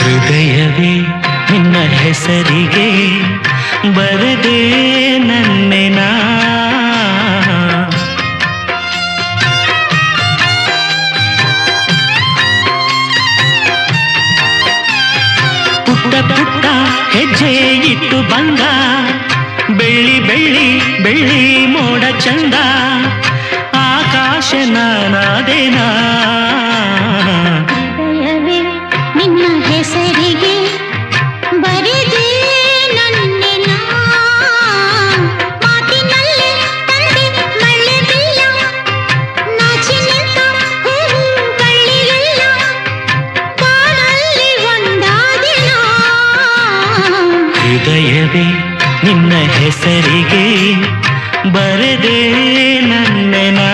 ಹೃದಯವೇ ನಿನ್ನ ಹೆಸರಿಗೆ ಬರದೆ ನನ್ನೆನಾ ಪುಟ್ಟ ಪುಟ್ಟ ಹೆಜ್ಜೆ ಇಟ್ಟು ಬಂದ ಬೆಳ್ಳಿ ಬೆಳ್ಳಿ ಬೆಳ್ಳಿ ಮೋಡ ಚಂದ ಆಕಾಶ ನಾನಾದೇನಾ ನಿನ್ನ ಹೆಸರಿಗೆ ಬರೆದೆ ನನ್ನೆನಾ ಮಾತಿನಲ್ಲಿ ತಂದೆ ಮಳೆ ಬಿಲ್ಲ ನಾಚಿ ನಿಂತ ಹೂವು ಬಳ್ಳಿಗೆಲ್ಲ ಬಾಳಲ್ಲಿ ಒಂದಾದಿನ ಹೃದಯವೇ ನಿನ್ನ ಹೆಸರಿಗೆ ಬರದೆ ನನ್ನೆನಾ